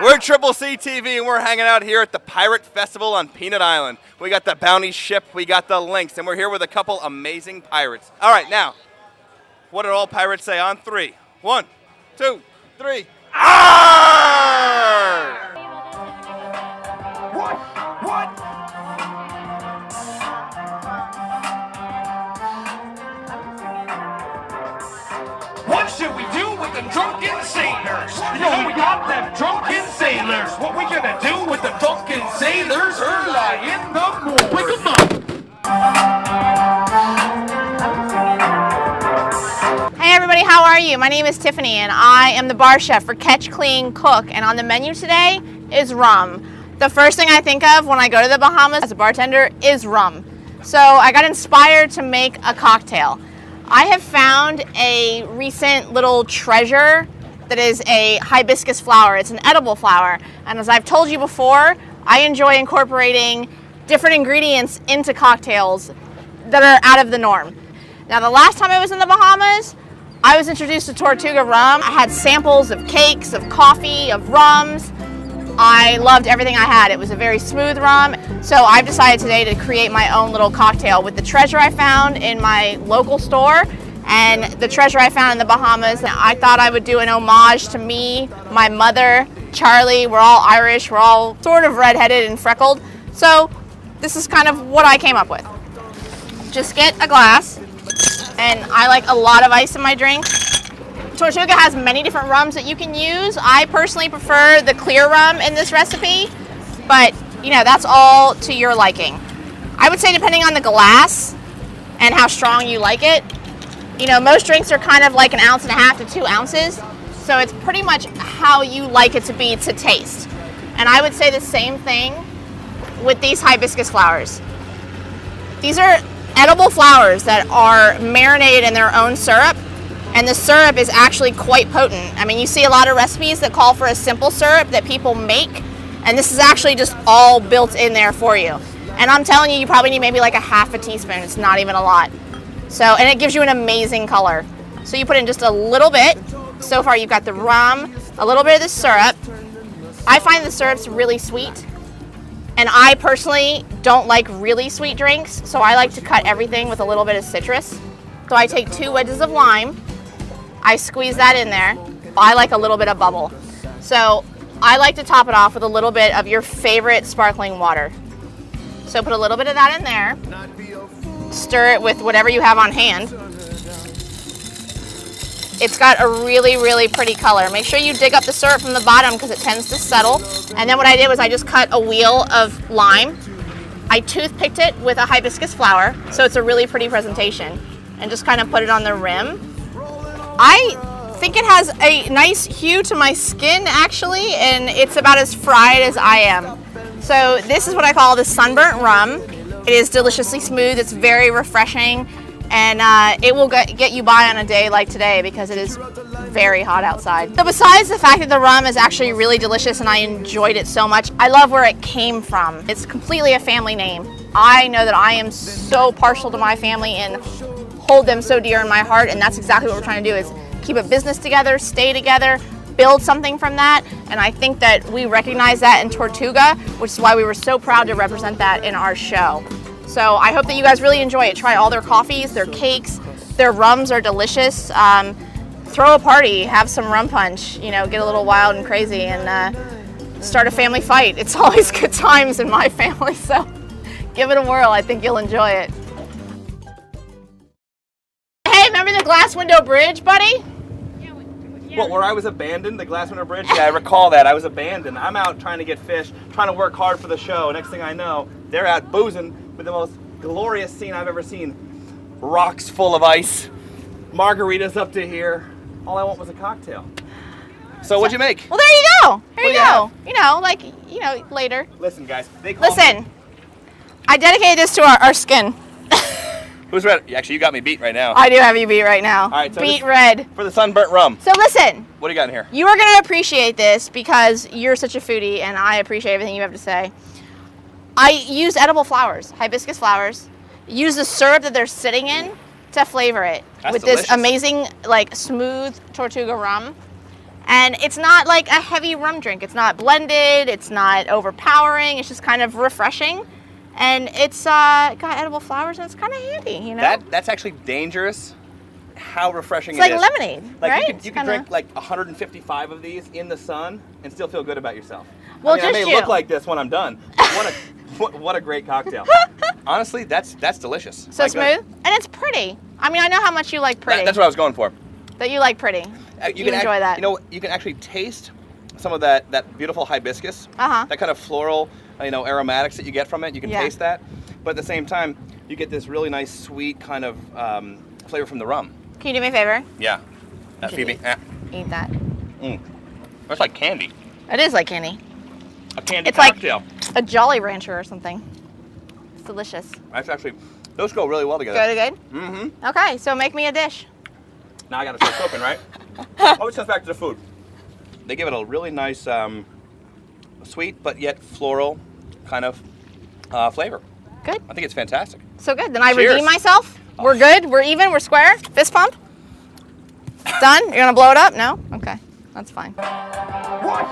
We're Triple C TV, and we're hanging out here at the Pirate Festival on Peanut Island. We got the Bounty Ship, we got the Lynx, and we're here with a couple amazing pirates. All right, now, what did all pirates say on 3? 1, 2, 3. Arr! What? What should we do with them drunken sailors? Yo, we got them drunken sailors. What we gonna do with the drunken sailors early in the morning? Wake 'em up. Hey everybody, how are you? My name is Tiffany and I am the bar chef for Catch, Clean, Cook, and on the menu today is rum. The first thing I think of when I go to the Bahamas as a bartender is rum. So I got inspired to make a cocktail. I have found a recent little treasure that is a hibiscus flower. It's an edible flower. And as I've told you before, I enjoy incorporating different ingredients into cocktails that are out of the norm. Now, the last time I was in the Bahamas, I was introduced to Tortuga rum. I had samples of cakes, of coffee, of rums. I loved everything I had. It was a very smooth rum. So I've decided today to create my own little cocktail with the treasure I found in my local store and the treasure I found in the Bahamas. I thought I would do an homage to me, my mother, Charlie. We're all Irish. We're all sort of redheaded and freckled. So this is kind of what I came up with. Just get a glass, and I like a lot of ice in my drink. Tortuga has many different rums that you can use. I personally prefer the clear rum in this recipe, but you know, that's all to your liking. I would say depending on the glass and how strong you like it, you know, most drinks are kind of like 1.5 ounces to 2 ounces, so it's pretty much how you like it to be to taste. And I would say the same thing with these hibiscus flowers. These are edible flowers that are marinated in their own syrup. And the syrup is actually quite potent. I mean, you see a lot of recipes that call for a simple syrup that people make, and this is actually just all built in there for you. And I'm telling you, you probably need maybe like 1/2 teaspoon. It's not even a lot. So, and it gives you an amazing color. So you put in just a little bit. So far you've got the rum, a little bit of the syrup. I find the syrup's really sweet. And I personally don't like really sweet drinks, so I like to cut everything with a little bit of citrus. So I take 2 wedges of lime. I squeeze that in there. I like a little bit of bubble. So I like to top it off with a little bit of your favorite sparkling water. So put a little bit of that in there. Stir it with whatever you have on hand. It's got a really, really pretty color. Make sure you dig up the syrup from the bottom because it tends to settle. And then what I did was I just cut a wheel of lime. I toothpicked it with a hibiscus flower, so it's a really pretty presentation. And just kind of put it on the rim. I think it has a nice hue to my skin actually, and it's about as fried as I am. So this is what I call the sunburnt rum. It is deliciously smooth, it's very refreshing, and it will get you by on a day like today because it is very hot outside. So besides the fact that the rum is actually really delicious and I enjoyed it so much, I love where it came from. It's completely a family name. I know that I am so partial to my family and hold them so dear in my heart, and that's exactly what we're trying to do, is keep a business together, stay together, build something from that, and I think that we recognize that in Tortuga, which is why we were so proud to represent that in our show. So I hope that you guys really enjoy it. Try all their coffees, their cakes, their rums are delicious. Throw a party, have some rum punch, you know, get a little wild and crazy, and start a family fight. It's always good times in my family, so give it a whirl. I think you'll enjoy it. Hey, remember the glass window bridge, buddy? What, where I was abandoned, the glass window bridge? Yeah, I recall that. I was abandoned. I'm out trying to get fish, trying to work hard for the show. Next thing I know, they're out boozing with the most glorious scene I've ever seen. Rocks full of ice, margaritas up to here. All I want was a cocktail. So what'd you make? Well, there you go. There you go. You know, like, you know, later. Listen, guys. Listen, I dedicated this to our skin. Who's red? Actually, you got me beat right now. I do have you beat right now. All right, so beat red. For the sunburnt rum. So listen. What do you got in here? You are going to appreciate this because you're such a foodie and I appreciate everything you have to say. I use edible flowers, hibiscus flowers. Use the syrup that they're sitting in to flavor it. That's with delicious. This amazing, like, smooth Tortuga rum. And it's not like a heavy rum drink. It's not blended. It's not overpowering. It's just kind of refreshing. And it's got edible flowers, and it's kind of handy, you know? That's actually dangerous. How refreshing It's it is. like lemonade, Like right? you can drink like 155 of these in the sun and still feel good about yourself. Well, I may just you. look like this when I'm done. What a great cocktail. Honestly, that's delicious. So My smooth, God. and it's pretty. I mean, I know how much you like pretty. That's what I was going for. That you like pretty. You enjoy that. You know, you can actually taste some of that beautiful hibiscus. Uh-huh. That kind of floral, aromatics that you get from it. You can taste that, but at the same time, you get this really nice, sweet kind of flavor from the rum. Can you do me a favor? Yeah. Phoebe. Eat that. That's like candy. It is like candy. A candy It's like cocktail. a Jolly Rancher or something. It's delicious. That's actually, those go really well together. Good? Mm-hmm. Okay, so make me a dish. Now I gotta start cooking, right? Always comes back to the food. They give it a really nice, sweet but yet floral kind of flavor. Good. I think it's fantastic. So good. Then I Cheers. redeem myself. We're good. We're even. We're square. Fist pump. Done. You're gonna blow it up? No. Okay. That's fine. What?